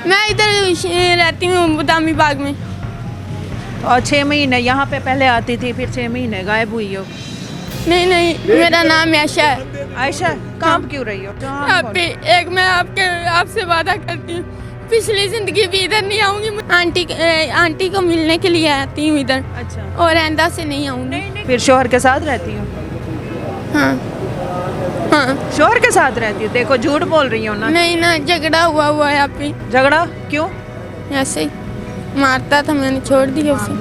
मैं इधर रहती हूँ बदामी बाग में। और 6 महीने यहाँ पे पहले आती थी, फिर 6 महीने गायब हुई हो। नहीं नहीं, मेरा नाम आयशा है। आयशा, काम क्यों रही हो? एक मैं आपसे वादा करती हूँ, पिछली जिंदगी भी इधर नहीं आऊंगी। आंटी को मिलने के लिए आती हूँ इधर। अच्छा। और आइंदा से नहीं आऊंगी। फिर शोहर के साथ रहती हो? हाँ हाँ। शोहर के साथ रहती हो? देखो झूठ बोल रही हो ना। नहीं ना, झगड़ा हुआ है आप ही। झगड़ा क्यों? ऐसे ही मारता था, मैंने छोड़ दिया उसे।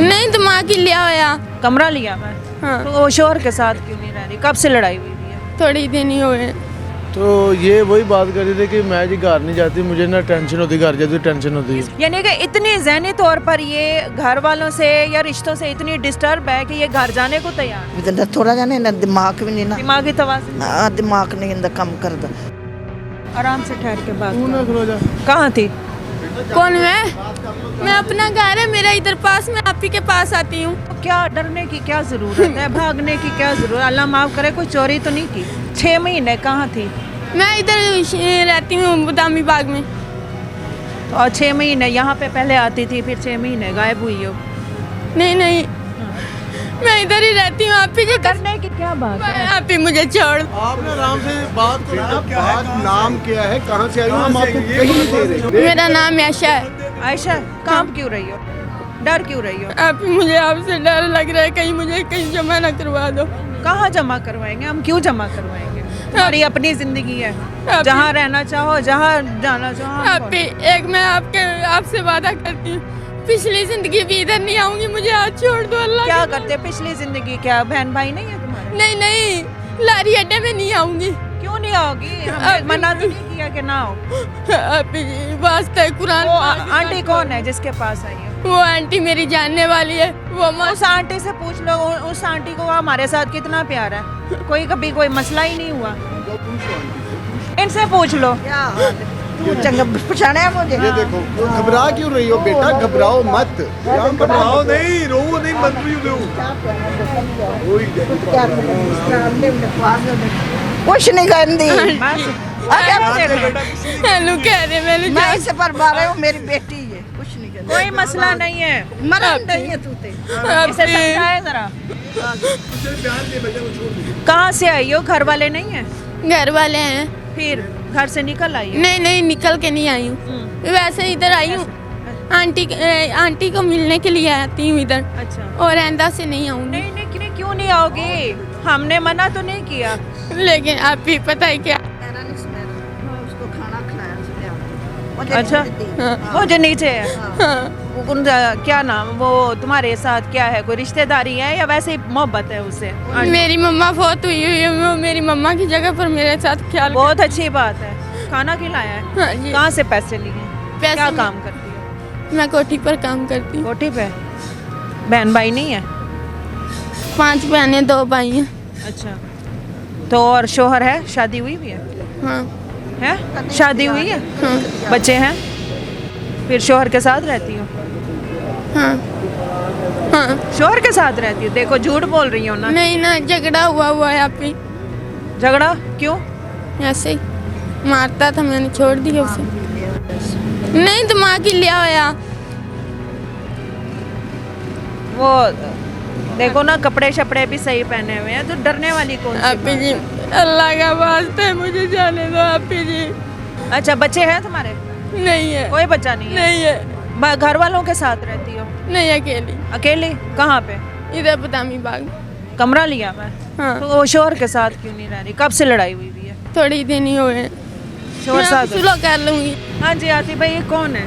नहीं, दिमाग ही लिया होया। कमरा लिया मैं। हाँ। तो वो शोहर के साथ क्यों नहीं रह रही? कब से लड़ाई हुई है? थोड़ी दिन ही हुए। तो ये वही बात कर रही थी कि मैं जी घर नहीं जाती, मुझे ना टेंशन होती, घर जाती टेंशन होती। यानी कि इतनी ज़हनी तौर पर ये घर वालों से या रिश्तों से इतनी डिस्टर्ब है कि ये घर जाने को तैयार है। थोड़ा जाने ना दिमाग भी नहीं ना, दिमागी तवाज़ुन। दिमाग नहीं इंदा कम करदा। आराम से ठहर के बात तू ना खलो जा। कहाँ थी? कौन मैं अपना घर है मेरा इधर पास में, आप ही के पास आती हूँ। क्या डरने की क्या ज़रूरत है? भागने की क्या ज़रूरत? अल्लाह माफ़ करे, कोई चोरी तो नहीं की? 6 महीने कहाँ थी? मैं इधर रहती हूँ बदामी बाग में। और 6 महीने यहाँ पे पहले आती थी, फिर 6 महीने गायब हुई हो। नहीं नहीं, मैं इधर ही रहती हूँ। आप ही के करने की क्या बात है? आप ही मुझे छोड़। आपने आराम से बात करो। बात नाम क्या है, कहाँ से आई हो? हम आपको कहीं नहीं दे रहे। मेरा नाम आयशा है। आयशा, काम क्यों रही हो? डर क्यों रही हो? आप ही, मुझे आपसे डर लग रहा है, कहीं मुझे कहीं जमा ना करवा दो। कहाँ जमा करवाएंगे? हम क्यों जमा करवाएंगे? हमारी अपनी जिंदगी है, आप- जहाँ रहना चाहो, जहाँ जाना चाहो। आप ही, मैं आपसे वादा करती हूँ, पिछली जिंदगी भी इधर नहीं आऊंगी। मुझे आज छोड़ दो अल्लाह। क्या करते? पिछली जिंदगी क्या बहन भाई नहीं है तुम्हारे? नहीं नहीं, लारी अड्डे में नहीं आऊंगी। क्यों नहीं आओगी? हमने मना तो नहीं किया कि ना आओ। आप ही वास्ते कुरान। वो आंटी कौन है जिसके पास आई है? वो आंटी मेरी जानने वाली है। वो उस आंटी से पूछ लो, उस आंटी को हमारे साथ कितना प्यार है। कोई कभी कोई मसला ही नहीं हुआ। इनसे पूछ लो। तू चंगा पहचाने मुझे। ये देखो, घबरा क्यों रही हो बेटा? घबराओ मत। घबराओ नहीं, रो नहीं, मत रो। कुछ नहीं करती। हेलो कह रहे मैंने मैं इसे पर मारे हूँ, मेरी बेटी है, कुछ नहीं करती। कोई मसला नहीं है। मरा नहीं है तू ते। इसे समझाए जरा। कहाँ से आई हो? घर वाले नहीं है? घर वाले हैं। फिर घर से निकल आई हो? नहीं नहीं, निकल के नहीं आई हूँ, वैसे इधर आई हूँ। आंटी को मिलने के लिए आती हूँ इधर। अच्छा। और आइंदा से नहीं आऊंगी। नहीं नहीं, क्यों नहीं आओगी? हमने मना तो नहीं किया। लेकिन आप भी पता है क्या। उसको खाना खिलाया। अच्छा। वो जो नीचे है, हाँ, क्या नाम? वो तुम्हारे साथ क्या है? कोई रिश्तेदारी है या वैसे ही मोहब्बत है उससे? मेरी मम्मा बहुत हुई है, वो मेरी मम्मा की जगह पर मेरे साथ ख्याल। बहुत अच्छी बात है। खाना खिलाया है? हाँ जी। कहाँ से पैसे लिए? पैसे क्या मैं- काम करती हो? मैं कोठी पर काम करती हूँ। कोठी पे? बहन भाई नहीं है? 5 बहनें 2 भाई हैं। अच्छा। तो और शोहर है? शादी हुई भी है? हाँ है? शादी हुई है? हाँ बच्चे हैं? फिर शोहर के साथ रहती हो? हाँ हाँ। शोहर के साथ रहती हो? देखो झूठ बोल रही हो ना। नहीं ना, झगड़ा हुआ है आप ही। झगड़ा क्यों? ऐसे ही मारता था, मैंने छोड़ दिया उसे। नहीं, दिमाग ही लिया होया। वो देखो ना, कपड़े शपड़े भी सही पहने हुए हैं, तो डरने वाली कौन सी आप बात जी, है? अल्लाह का वास्ता है, मुझे जाने दो आप जी। अच्छा, बच्चे हैं तुम्हारे? नहीं है। कोई बच्चा नहीं है? नहीं है। घर वालों के साथ रहती हो? नहीं, अकेली। अकेली? कहाँ पे? इधर बदामी बाग। कमरा लिया मैं। हाँ, तो वो शोहर के साथ क्यों नहीं रह रही? कब से लड़ाई हुई है? थोड़ी दिन ही हुए हैं। शोहर मैं साथ? सुलह कर लूंगी। हाँ जी आती भाई, ये कौन है?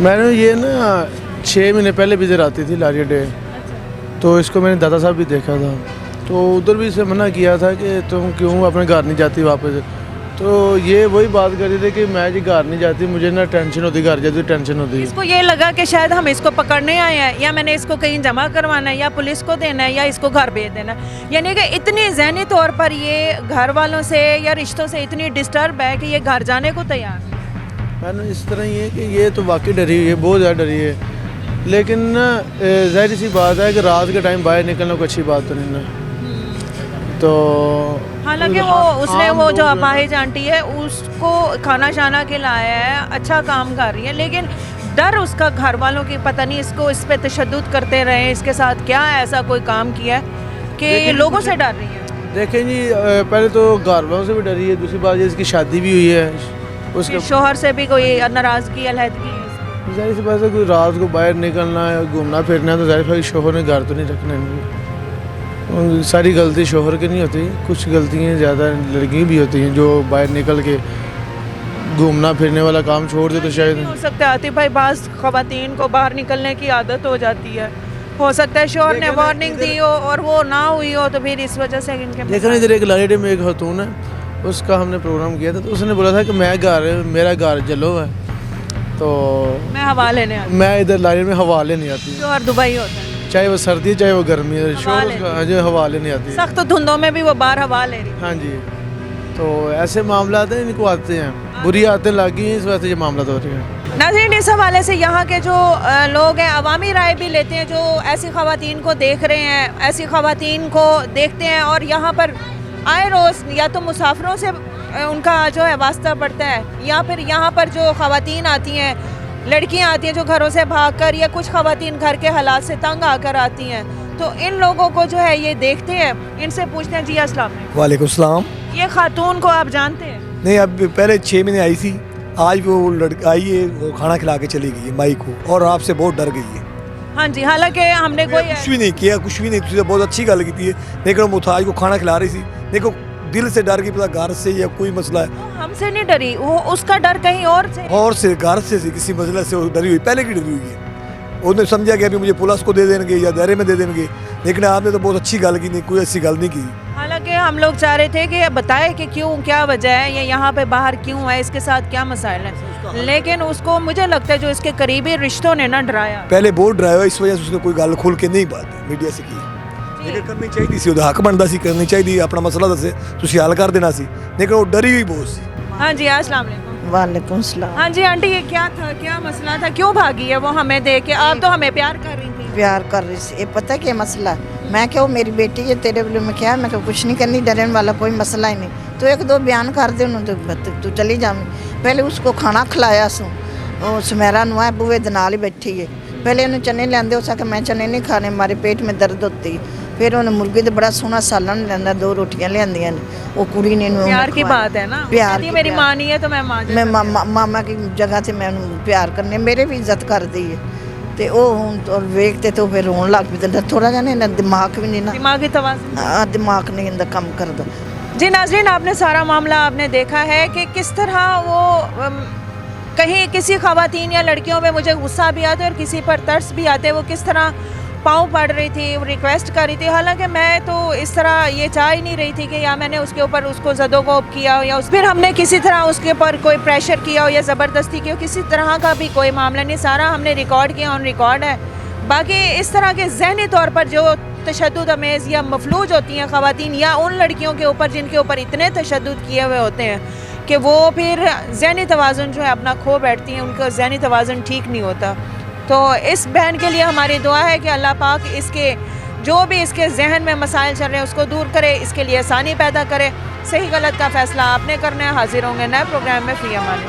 मैंने ये ना 6 महीने पहले भी इधर आती थी लारी डे, तो इसको मैंने दादा साहब भी देखा था, तो उधर भी इसे मना किया था कि तुम क्यों अपने घर नहीं जाती वापस। तो ये वही बात कर रही थी कि मैं जी घर नहीं जाती, मुझे ना टेंशन होती, घर जाती टेंशन होती। इसको ये लगा कि शायद हम इसको पकड़ने आए हैं, या मैंने इसको कहीं जमा करवाना है, या पुलिस को देना है, या इसको घर भेज देना है। यानी कि इतनी ज़हनी तौर पर ये घर वालों से या रिश्तों से इतनी डिस्टर्ब है कि ये घर जाने को तैयार है। मैंने इस तरह ही है कि ये तो वाकई डरी हुई है, बहुत ज़्यादा डरी है। लेकिन ना जाहिर सी बात है कि रात के टाइम बाहर निकलना कोई अच्छी बात तो नहीं ना। तो तो हालांकि वो उसने वो जो अपाहिज आंटी है उसको खाना शाना खिलाया है, अच्छा काम कर रही है, लेकिन डर उसका घर वालों की, पता नहीं इसको इस पे तशद्दुद करते रहे, इसके साथ क्या ऐसा कोई काम किया है कि ये लोगों से डर रही है। देखें जी, पहले तो घर वालों से भी डरी है, दूसरी बात ये इसकी शादी भी हुई है, उसके शोहर से भी कोई नाराज़गी अलहदगी है इसकी। जाहिर सी बात है, कोई रात को बाहर निकलना है, घूमना फिरना है, तो जाहिर है शोहर ने घर तो नहीं रखना है। सारी गलती शोहर की नहीं होती, कुछ गलतियाँ ज़्यादा लड़की भी होती हैं जो बाहर निकल के घूमना फिरने वाला काम छोड़ दे तो शायद हो सकता है आतिफ भाई, बाज़ ख़वातीन को बाहर निकलने की आदत हो जाती है, हो सकता है शोहर ने वार्निंग दी हो और वो ना हुई हो, तो फिर इस वजह से इनके देखो ना, इधर एक लाड़ी में एक खतून है, उसका हमने प्रोग्राम किया था, तो उसने बोला था कि मेरा घर जलो है, तो मैं हवा लेने आती मैं इधर लाड़ी में हवा लेने आती हूँ, शोहर दुबई होता है, चाहे वो सर्दी है चाहे वो गर्मी है, शोर जो हवा लेने आती है। सख्त धुंधों में भी वो बाहर हवा ले रही है। हाँ जी, तो ऐसे मामला हैं, इनको आते हैं, बुरी आदतें लगी हैं, इस वजह से ये मामला हो रहे हैं। नाज़रीन, इस हवाले से यहाँ के जो लोग हैं अवामी राय भी लेते हैं, जो ऐसी ख़वातीन को देख रहे हैं, ऐसी ख़वातीन को देखते हैं और यहाँ पर आए रोज़ या तो मुसाफिरों से उनका जो है वास्ता पड़ता है, या फिर यहाँ पर जो ख़वातीन आती हैं, लड़कियाँ आती हैं जो घरों से भागकर, या कुछ ख़वातीन घर के हालात से तंग आकर आती हैं, तो इन लोगों को जो है ये देखते हैं, इनसे पूछते हैं। जी अस्सलाम वालेकुम। वालेकुम सलाम। ये खातून को आप जानते हैं? नहीं, अब पहले 6 महीने आई थी, आज वो लड़की आई है, वो खाना खिला के चली गई है माई को, और आपसे बहुत डर गई है। हाँ जी, हालांकि हमने कोई कुछ भी नहीं किया, कुछ भी नहीं, तुझे बहुत अच्छी गल की थी, लेकिन वो मुताज को खाना खिला रही थी, देखो दिल से डर गई, पता घर से या कोई मसला है। हमसे नहीं डरी, वो उसका डर कहीं और से घर से किसी मसले से वो डरी हुई, पहले की डरी हुई है। उन्होंने समझा कि अभी मुझे पुलिस को दे देंगे या दायरे में दे देंगे, लेकिन आपने तो बहुत अच्छी गल की, नहीं कोई ऐसी गल नहीं की। हालांकि हम लोग चाह रहे थे कि बताए कि क्यों, क्या वजह है, या यहाँ पे बाहर क्यों है, इसके साथ क्या मसाइल है, लेकिन उसको मुझे लगता है जो इसके करीबी रिश्तों ने ना डराया, पहले बहुत डराया, इस वजह से उसने कोई गल खुल के नहीं बात मीडिया से की, लेकिन करनी चाहिए सी, हक बनता सी, करनी चाहिए, अपना मसला दसे तुसी हल कर देना सी, लेकिन वो डरी हुई बहुत सी। हाँ जी, अस्सलाम वालेकुम। वालेकुम सलाम। हाँ जी आंटी, ये क्या था, क्या मसला था, क्यों भागी है वो हमें देख के? आप तो हमें प्यार कर रही थी। प्यार कर रही थी, ये पता क्या मसला है? मैं क्या, वो मेरी बेटी है, तेरे वाले में क्या, मैं कुछ नहीं करनी, डरने वाला कोई मसला ही नहीं, तो 1-2 बयान कर दे उन्होंने, तू चली जावी। पहले उसको खाना खिलाया सू, वो सुमेरा नुआ बूहे दे नाल ही बैठी है, पहले उन्हें चने लियाते, उस मैं चने नहीं खाने, हमारे पेट में दर्द होती है, फिर उन्हें मुर्गी तो बड़ा सोहना सालन लिया, 2 रोटियां लिया, वो कुड़ी ने प्यार की बात है ना, प्यार की, मेरी माँ नहीं है तो मैं मामा की जगह से मैं प्यार करने, मेरे भी इज्जत कर दी है, तो वो और वेखते तो फिर रोन लग पी, थोड़ा जा ना दिमाग भी नहीं ना, दिमागी तवाज़ुन, दिमाग नहीं इनका कम करता। जी नाज़रीन, आपने सारा मामला आपने देखा है कि किस तरह वो कहीं किसी ख़वातीन या लड़कियों में मुझे गुस्सा भी आता है और किसी पर तरस भी आते, वो किस तरह पाँव पड़ रही थी, रिक्वेस्ट कर रही थी, हालांकि मैं तो इस तरह ये चाह ही नहीं रही थी कि या मैंने उसके ऊपर उसको ज़दोकोब किया हो, या फिर हमने किसी तरह उसके ऊपर कोई प्रेशर किया हो या ज़बरदस्ती की हो, किसी तरह का भी कोई मामला नहीं, सारा हमने रिकॉर्ड किया, ऑन रिकॉर्ड है। बाकी इस तरह के ज़हनी तौर पर जो तशद्दुद अमेज़ या मफलूज होती हैं ख़वातीन, या उन लड़कियों के ऊपर जिनके ऊपर इतने तशद्दुद किए हुए होते हैं कि वो फिर ज़हनी तवाज़ुन जो है अपना खो बैठती हैं, उनका ज़हनी तवाज़ुन ठीक नहीं होता। तो इस बहन के लिए हमारी दुआ है कि अल्लाह पाक इसके जो भी इसके जहन में मसाइल चल रहे हैं उसको दूर करे, इसके लिए आसानी पैदा करे। सही गलत का फ़ैसला आपने करना है। हाजिर होंगे नए प्रोग्राम में। फ़ी अमान।